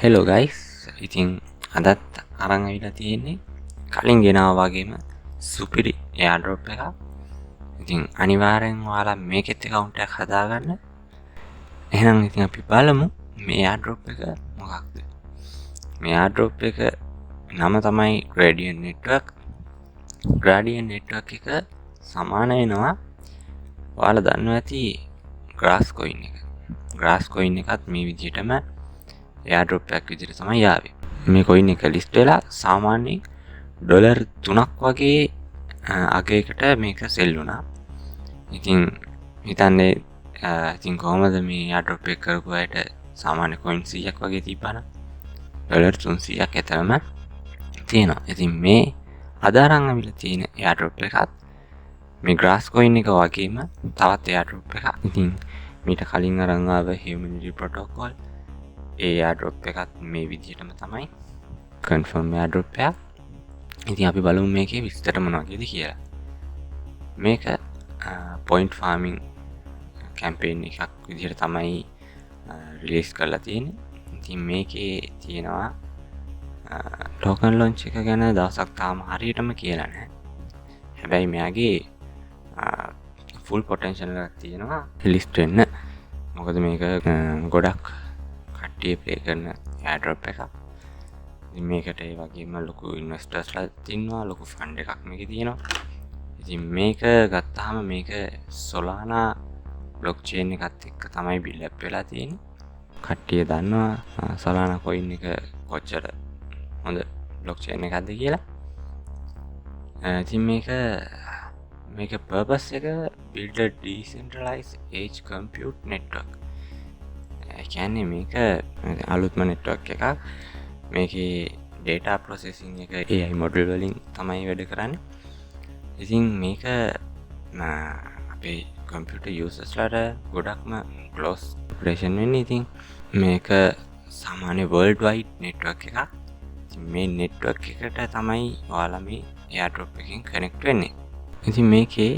Hello guys, ඉතින් අදත් අරන් ඇවිල්ලා තියෙන්නේ කලින් ගෙනාවා වගේම සුපිරි එයාඩ්‍රොප් එකක්. ඉතින් අනිවාර්යෙන් ඔයාලා මේකෙත් account එකක් හදාගන්න. එහෙනම් ඉතින් අපි බලමු මේ එයාඩ්‍රොප් එක මොකක්ද. මේ එයාඩ්‍රොප් එක නම තමයි Gradient Network. Gradient Network එක සමාන වෙනවා ඔයාලා දන්නවා ඇති Grass coin එක. Grass coin එකත් මේ විදිහටම එයාඩ්‍රොප් එකක් විදිහට තමයි ආවේ. මේ coin එක ලිස්ට් වෙලා සාමාන්‍යයෙන් ඩොලර් 3ක් වගේ අගයකට මේක සෙල් වුණා. ඉතින් හිතන්නේ ඉතින් කොහමද මේ එයාඩ්‍රොප් එක කරපු අයට සාමාන්‍ය coin 100ක් වගේ තිබ්බනම් ඩොලර් 300ක් ඇතරම තියෙනවා. ඉතින් මේ අද අරන් අවිලා තියෙන එයාඩ්‍රොප් එකත් මේ Grass coin එක වගේම තවත් එයාඩ්‍රොප් එකක්. ඉතින් මීට කලින් අරන් ආව Humanity Protocol ඒ එයාඩ්‍රොප් එකත් මේ විදිහටම තමයි කන්ෆර්ම් එයාඩ්‍රොප් එකක්. ඉතින් අපි බලමු මේකේ විස්තර මොනවද කියලා. මේක පොයින්ට් ෆාමින් කැම්පේන් එකක් විදිහට තමයි රිලීස් කරලා තියෙන්නේ. ඉතින් මේකේ තියෙනවා ටෝකන් ලොන්ච් එක ගැන දවසක් තාම හරියටම කියලා නැහැ. හැබැයි මෙයාගේ ෆුල් පොටෙන්ෂල් එකක් තියෙනවා ලිස්ට් වෙන්න. මොකද මේක ගොඩක් කට්ටිය ප්ලේ කරන එයාඩ්‍රොප් එකක්. ඉතින් මේකට ඒ වගේම ලොකු ඉන්වෙස්ටර්ස්ලා ඉන්නවා, ලොකු ෆන්ඩ් එකක් මේකේ තියෙනවා. ඉතින් මේක ගත්තාම මේක Solana blockchain එකත් එක්ක තමයි build up වෙලා තියෙන්නේ. කට්ටිය දන්නවා Solana coin එක කොච්චර හොඳ blockchain එකක්ද කියලා. ඉතින් මේක purpose එක build a decentralized edge compute network. කියන්නේ මේක අලුත්ම network එකක්. මේකේ data processing එක AI model වලින් තමයි වැඩ කරන්නේ. ඉතින් මේක අපේ computer usersලාට ගොඩක්ම close operation වෙන්නේ. ඉතින් මේක සාමාන්‍ය world wide network එකක්. ඉතින් මේ network එකට තමයි ඔයාලා මේ airdrop එකකින් connect වෙන්නේ. ඉතින් මේකේ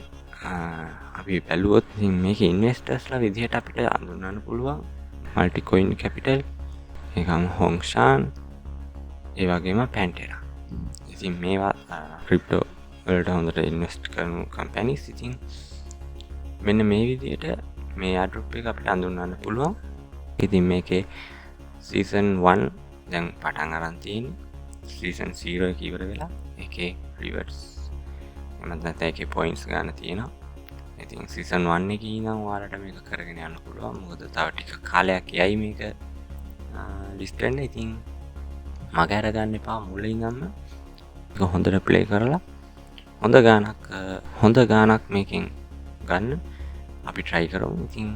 අපි බැලුවොත් ඉතින් මේකේ investors ලා විදිහට අපිට අඳුනන්න පුළුවන් Multicoin Capital, ඒකම Hongshan, ඒ වගේම Pantera. ඉතින් මේවා ක්‍රිප්ටෝ වලට හොඳට ඉන්වෙස්ට් කරන කම්පැනිස්. ඉතින් මෙන්න මේ විදිහට මේ airdrop එක අපිට අඳුනන්න පුළුවන්. ඉතින් මේකේ season 1 දැන් පටන් අරන් තියෙන්නේ. season 0 එක ඉවර වෙලා ඒකේ rewards එමත් නැත්නම් ඒකේ points ගන්න තියෙනවා. ඉතින් season 1 එකේ ඉඳන් ඔයාලට මේක කරගෙන යන්න පුළුවන්. මොකද තව ටික කාලයක් යයි මේක ලිස්ට් වෙන්න. ඉතින් මග අර ගන්න එපා. මුලින් ඉඳන්ම මේක හොඳට ප්ලේ කරලා හොඳ ගාණක් මේකෙන් ගන්න අපි try කරමු. ඉතින්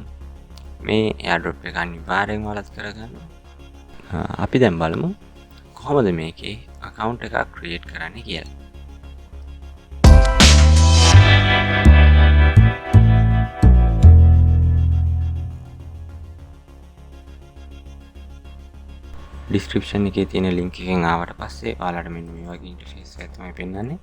මේ airdrop එක අනිවාර්යෙන්ම ඔයාලත් කරගන්න. අපි දැන් බලමු කොහොමද මේකේ account එකක් create කරන්නේ කියලා. ඩිස්ක්‍රිප්ෂන් එකේ තියෙන ලින්ක් එකෙන් ආවට පස්සේ ඔයාලට මෙන්න මේ වගේ ඉන්ටර්ෆේස් එකක් තමයි පෙන්වන්නේ.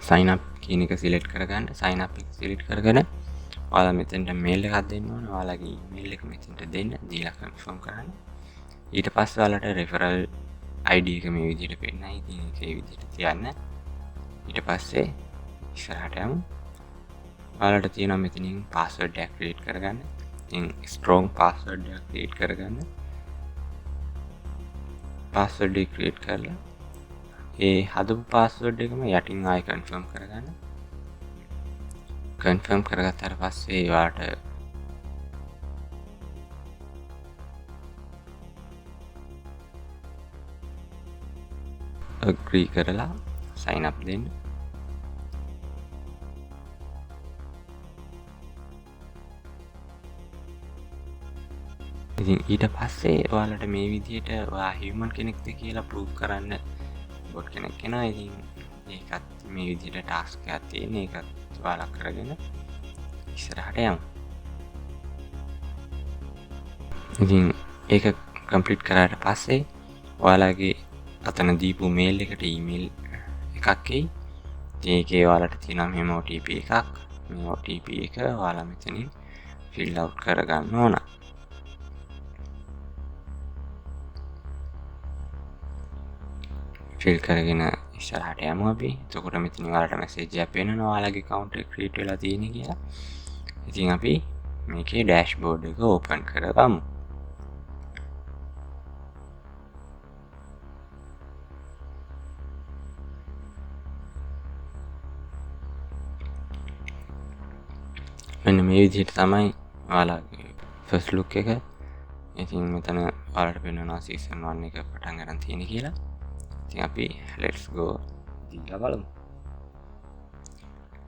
sign up කියන එක සිලෙක්ට් කරගන්න. sign up එක සිලෙක්ට් කරගෙන ඔයාලා මෙතෙන්ට මේල් එකක් දෙන්න ඕනේ. ඔයාලගේ ඊමේල් එක මෙතෙන්ට දෙන්න. දීලා කන්ෆර්ම් කරන්න. ඊට පස්සේ ඔයාලට referral ID එක මේ විදිහට පෙන්නයි. ඉතින් ඒක ඒ විදිහට තියන්න. ඊට පස්සේ ඉස්සරහට යමු. ඔයාලට තියෙනවා මෙතනින් password එකක් create කරගන්න. strong password එකක් create කරගන්න. password එක create කරලා ඒ හදපු password එකම යටින් ආයෙ confirm කරගන්න. confirm කරගත්තාට පස්සේ ඔයාලට agree කරලා sign up දෙන්න. ඉතින් ඊට පස්සේ ඔයාලට මේ විදිහට ඔයා human කෙනෙක්ද කියලා prove කරන්න bot කෙනෙක් එනවා. ඉතින් ඒකත් මේ විදිහට task එකක් තියෙන. ඒකත් ඔයාලා කරගෙන ඉස්සරහට යමු. ඉතින් ඒක complete කරාට පස්සේ ඔයාලගේ අතන දීපු mail එකට email එකක් එයි. ඒකේ ඔයාලට තියෙනවා මෙහෙම OTP එකක්. මේ OTP එක ඔයාලා මෙතනින් fill out කරගන්න ඕන. ෆිල් කරගෙන ඉස්සරහට යමු අපි. එතකොට මෙතන ඔයාලට මැසේජ් එකක් පේනවා ඔයාලගේ account එක ක්‍රියේට් වෙලා තියෙන්නේ කියලා. ඉතින් අපි මේකේ ඩෑෂ්බෝඩ් එක ඕපන් කරගමු. මෙන්න මේ විදිහට තමයි ඔයාලගේ ෆස්ට් ලුක් එක. ඉතින් මෙතන ඔයාලට පේනවා සීසන් 1 එක පටන් ගන්න තියෙන කියලා. ඉතින් අපි let's go දීලා බලමු.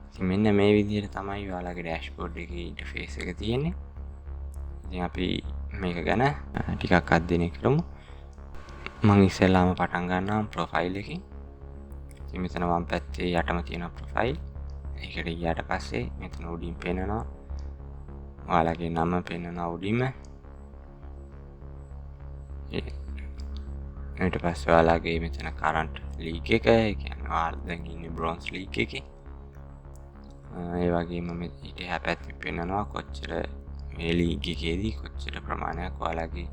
ඉතින් මෙන්න මේ විදිහට තමයි ඔයාලගේ ඩෑෂ්බෝඩ් එකේ ඉන්ටර්ෆේස් එක තියෙන්නේ. ඉතින් අපි මේක ගැන ටිකක් අධ්‍යයනය කරමු. මම ඉස්සෙල්ලාම පටන් ගන්නවා ප්‍රොෆයිල් එකකින්. ඉතින් මෙතන වම් පැත්තේ යටම තියෙන ප්‍රොෆයිල්. ඒකට ගියාට පස්සේ මෙතන උඩින් පේනවා ඔයාලගේ නම පේනවා උඩින්ම. ඊට පස්සේ ඔයාලගේ මෙතන කරන්ට් ලීග් එක, ඒ කියන්නේ ඔයාලා දැන් ඉන්නේ බ්‍රොන්ස් ලීග් එකේ. ඒ වගේම මේ ඊට එහා පැත්තේ පේනවා කොච්චර මේ ලීග් එකේදී කොච්චර ප්‍රමාණයක් ඔයාලගේ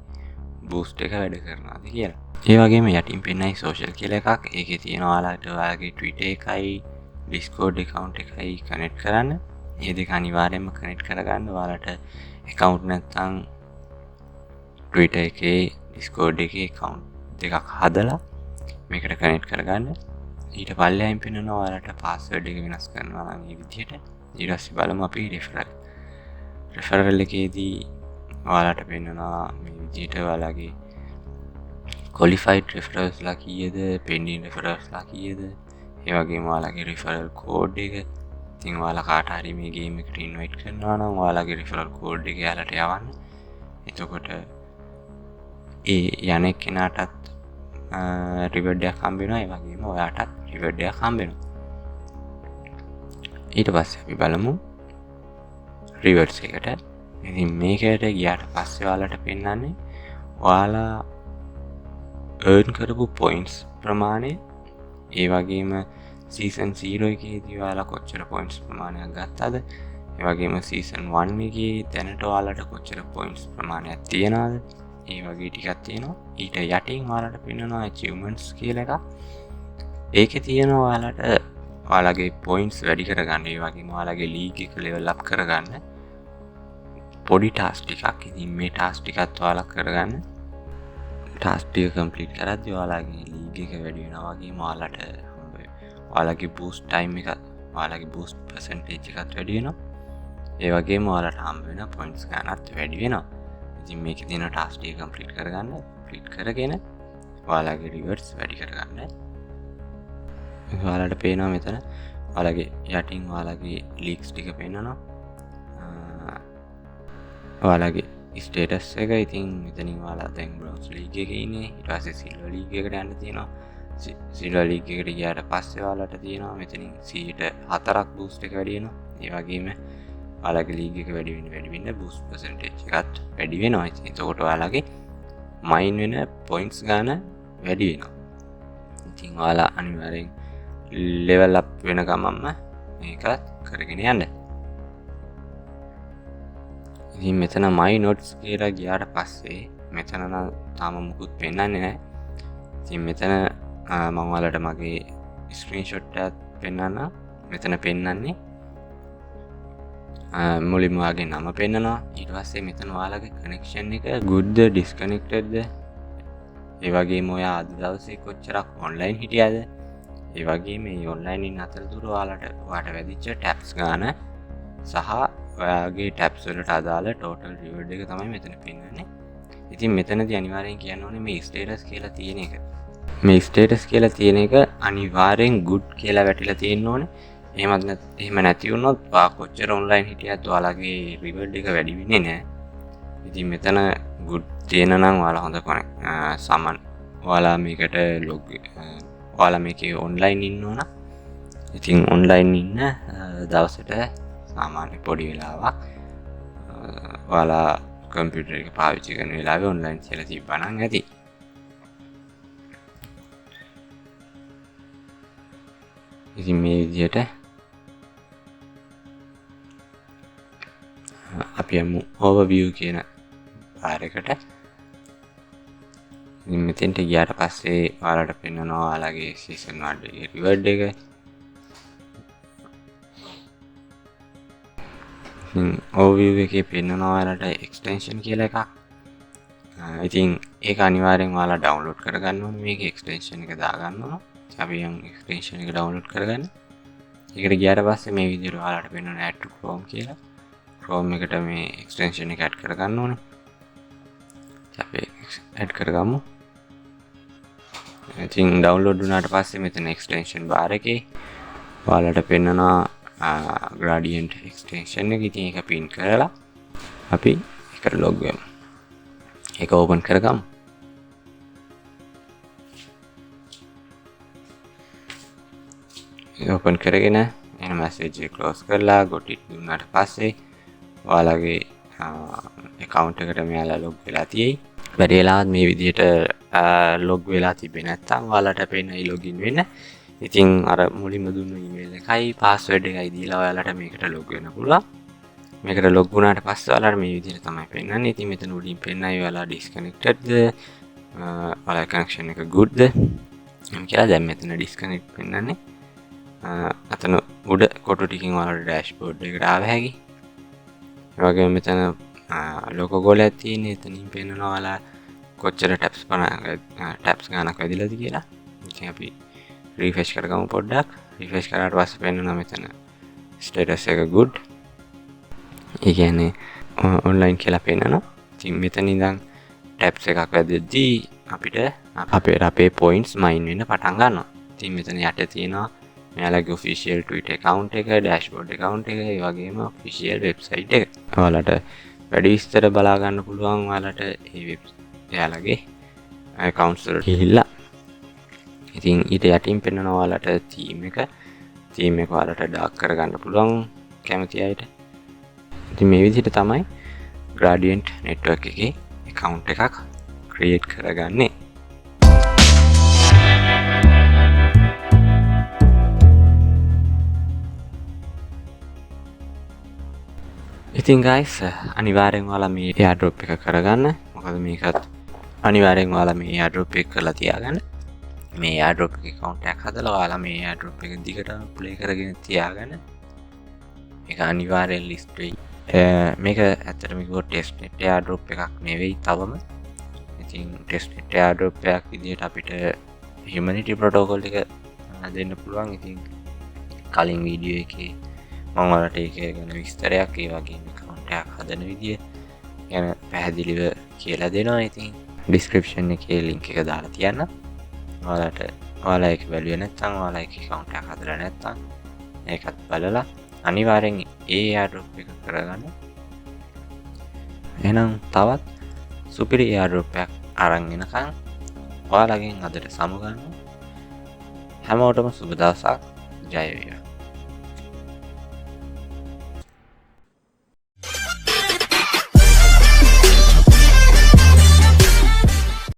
බූස්ට් එක වැඩ කරනවාද කියලා. ඒ වගේම යටින් පෙන්නයි සෝෂල් කියලා එකක්. ඒකේ තියෙනවා ඔයාලට ඔයාලගේ Twitter එකයි Discord account එකයි කනෙක්ට් කරන්න. මේ දෙක අනිවාර්යයෙන්ම කනෙක්ට් කරගන්න. ඔයාලට account නැත්නම් Twitter එකේ Discord එකේ account දෙකක් හදලා මේකට කනෙක්ට් කරගන්න. ඊට පල්ලෙහින් පෙන්නනවා ඔයාලට password එක වෙනස් කරනවා නම් මේ විදිහට. ඊට පස්සේ බලමු අපි referral එකේදී ඔයාලට පෙන්නනවා මේ විදිහට ඔයාලගේ qualified referrals ලා කීයද, pending referrals ලා කීයද, ඒ වගේම ඔයාලගේ referral code එක. ඉතින් ඔයාලා කාට හරි මේ game එකට invite කරනවා නම් ඔයාලගේ referral code එක එයාලට යවන්න. එතකොට ඒ යන්නේ කෙනාටත් රිවර්ඩ් එකක් හම්බ වෙනවා. ඒ වගේම ඔයාටත් රිවර්ඩ් එකක් හම්බ වෙනවා. ඊට පස්සේ අපි බලමු රිවර්ඩ්ස් එකට. ඉතින් මේකට ගියාට පස්සේ ඔයාලට පෙන්නන්නේ ඔයාලා earn කරපු points ප්‍රමාණය. ඒ වගේම season 0 එකේදී ඔයාලා කොච්චර points ප්‍රමාණයක් ගත්තද, ඒ වගේම season 1 එකේ දැනට ඔයාලට කොච්චර points ප්‍රමාණයක් තියනවද, ඒ වගේ ටිකක් තියෙනවා. ඊට යටින් ඔයාලට පෙන්නනවා achievements කියලා එකක්. ඒකේ තියෙනවා ඔයාලට ඔයාලගේ points වැඩි කරගන්න, ඒ වගේම ඔයාලගේ league එක level up කරගන්න පොඩි ටාස්ක් ටිකක්. ඉතින් මේ ටාස්ක් ටිකත් ඔයාලා කරගන්න. ටාස්ක් ටික කම්ප්ලීට් කරද්දී ඔයාලගේ league එක වැඩි වෙනවා. වගේම ඔයාලගේ boost time එක, ඔයාලගේ boost percentage එකත් වැඩි වෙනවා. ඒ වගේම ඔයාලට හම්බ වෙන points ගන්නත් වැඩි වෙනවා. ඉතින් මේකේ තියෙන ටාස්ක් ටික කම්ප්ලීට් කරගන්න. කම්ප්ලීට් කරගෙන ඔයාලගේ rewards වැඩි කරගන්න. ඔයාලට පේනවා මෙතන ඔයාලගේ යටින් ඔයාලගේ leagues ටික පේනවා. ඔයාලගේ ස්ටේටස් එක. ඉතින් මෙතනින් ඔයාලා දැන් බ්‍රොන්ස් ලීග් එකේ ඉන්නේ. ඊට පස්සේ සිල්වර් ලීග් එකට යන්න තියෙනවා. සිල්වර් ලීග් එකට ගියාට පස්සේ ඔයාලට තියෙනවා මෙතනින් 4ක් බූස්ට් එක වැඩි වෙනවා. ඒ වගේම ඔයාලගේ ලීග් එක වැඩි වෙන බූස්ට් percentage එකත් වැඩි වෙනවා. එතකොට ඔයාලගේ මයින් වෙන පොයින්ට්ස් ගන්න වැඩි වෙනවා. ඉතින් ඔයාලා අනිවාර්යෙන් ලෙවල් අප් වෙන ගමන්ම මේකත් කරගෙන යන්න. ඉතින් මෙතන my notes කියලා ගියාට පස්සේ මෙතන නම් තාම මුකුත් පෙන්වන්නේ නැහැ. ඉතින් මෙතන මම ඔයාලට මගේ ස්ක්‍රීන්ෂොට් එකක් පෙන්වන්න. මෙතන පෙන්වන්නේ මුලින්ම ඔයාගේ නම පෙන්වනවා. ඊට පස්සේ මෙතන ඔයාලගේ කනෙක්ෂන් එක good disconnected ද, ඒ වගේම ඔයා අද දවසේ කොච්චරක් ඔන්ලයින් හිටියද, ඒ වගේම මේ ඔන්ලයින් ඉන්න අතරතුර ඔයාලට වැදිච්ච ටැප්ස් ගාන සහ ඔයාගේ ටැප්ස් වලට අදාළ ටෝටල් රිවර්ඩ් එක තමයි මෙතන පෙන්වන්නේ. ඉතින් මෙතනදී අනිවාර්යෙන් කියන්න ඕනේ මේ ස්ටේටස් කියලා තියෙන එක. මේ ස්ටේටස් කියලා තියෙන එක අනිවාර්යෙන් good කියලා වැටිලා තියෙන්න ඕනේ. එහෙම නැති වුණොත් ඔයා කොච්චර ඔන්ලයින් හිටියත් ඔයාලගේ රිවර්ඩ් එක වැඩි වෙන්නේ නැහැ. ඉතින් මෙතන good තියෙන නම් ඔයාලා හොඳ සමන් ඔයාලා මේකට ඔයාලා මේකේ ඔන්ලයින් ඉන්නවා නම් ඉතින් ඔන්ලයින් ඉන්න දවසට සාමාන්‍ය පොඩි වෙලාවක් ඔයාලා කම්පියුටර් එක පාවිච්චි කරන වෙලාවේ ඔන්ලයින් කියලා තිබ්බා නම් ඇති. ඉතින් මේ විදිහට අපි යමු overview කියන පාරකට. ඉතින් මෙතෙන්ට ගියාට පස්සේ ඔයාලට පෙන්වනවා ඔයාලගේ සීසන් 1 රිවර්ඩ් එක. ඉතින් ඕවර්විව් එකේ පෙන්වනවා ඔයාලට එක්ස්ටෙන්ෂන් කියලා එකක්. ඉතින් ඒක අනිවාර්යෙන් ඔයාලා ඩවුන්ලෝඩ් කරගන්න ඕනේ. මේකේ එක්ස්ටෙන්ෂන් එක දාගන්න ඕන. අපි යම් එක්ස්ටෙන්ෂන් එක ඩවුන්ලෝඩ් කරගන්න. ඒකට ගියාට පස්සේ මේ විදිහට ඔයාලට පෙන්වන add to Chrome කියලා. Chrome එකට මේ එක්ස්ටෙන්ෂන් එක add කරගන්න ඕනේ. අපි add කරගමු. ඉතින් ඩවුන්ලෝඩ් වුණාට පස්සේ මෙතන එක්ස්ටෙන්ෂන් බාර් එකේ ඔයාලට පෙන්වනවා gradient extension එක. ඉතින් ඒක පින් කරලා අපි එකට log වෙමු. ඒක ඕපන් කරගමු. ඕපන් කරගෙන එන මැසේජ් එක ක්ලෝස් කරලා got it දුන්නාට පස්සේ ඔයාලගේ account එකට මෙයාලා log වෙලා තියෙයි. බැරි වෙලාවත් මේ විදිහට log වෙලා තිබෙන්නේ නැත්නම් ඔයාලට පෙන්නයි login වෙන්න. ඉතින් අර මුලින්ම දුන්න email එකයි password එකයි දීලා ඔයාලට මේකට log වෙන්න පුළුවන්. මේකට log වුණාට පස්සේ ඔයාලට මේ විදිහට තමයි පෙන්නන්නේ. ඉතින් මෙතන උඩින් පෙන්නයි ඔයාලා disconnected ද ඔයාලා connection එක good ද එම් කියලා. දැන් මෙතන disconnect පෙන්නන්නේ. අතන උඩ කොටු ටිකකින් ඔයාලට dashboard එකට ආව හැකි. ඒ වගේම මෙතන logo ගෝලයක් තියෙන්නේ. එතනින් පෙන්නනවා ඔයාලා කොච්චර tabs ගානක් වැදිලාද කියලා. ඉතින් අපි refresh කරගමු පොඩ්ඩක්. refresh කරාට පස්සේ පෙන්නනවා මෙතන status එක good. ඒ කියන්නේ online කියලා පෙන්නනවා. ඉතින් මෙතන ඉඳන් tabs එකක් වැදෙද්දී අපිට අපේ points mine වෙන්න පටන් ගන්නවා. ඉතින් මෙතන යට තියෙනවා මෙයාලගේ official Twitter account එක, dashboard account එක, ඒ වගේම official website එක. ඔයාලට වැඩි විස්තර බලා ගන්න පුළුවන් ඔයාලට එයාලගේ accounts වලට ගිහිල්ලා. ඉතින් ඊට යටින් පෙන්නනවා ඔයාලට theme එක ඔයාලට dark කරගන්න පුළුවන් කැමති අයට. ඉතින් මේ විදිහට තමයි gradient network එකේ account එකක් create කරගන්නේ. ඉතින් guys අනිවාර්යෙන් ඔයාලා මේ airdrop එක කරගන්න. මොකද මේකත් අනිවාර්යෙන් ඔයාලා මේ airdrop එක කරලා තියාගන්න. මේ airdrop එකේ account එකක් හදලා ඔයාලා මේ airdrop එක දිගටම play කරගෙන තියාගන්න. මේක අනිවාර්යෙන් list වෙයි. මේක ඇත්තටම කිව්වොත් testnet airdrop එකක් නෙවෙයි තවම. ඉතින් testnet airdrop එකක් විදිහට අපිට humanity protocol එක දෙන්න පුළුවන්. ඉතින් කලින් වීඩියෝ එකේ මම ඔයාලට ඒක ගැන විස්තරයක් ඒ වගේම account එකක් හදන විදිය ගැන පැහැදිලිව කියලා දෙනවා. ඉතින් description එකේ link එක දාලා තියන්න. ඔයාලා ඒක බැලුවේ නැත්නම් ඔයාලා ඒක account එකක් හදලා නැත්නම් ඒකත් බලලා අනිවාර්යෙන් ඒ airdrop එක කරගන්න. එහෙනම් තවත් සුපිරි airdrop එකක් අරන් එනකන් ඔයාලගෙන් අදට සමු ගන්නවා. හැමෝටම සුබ දවසක්. ජය වේවා.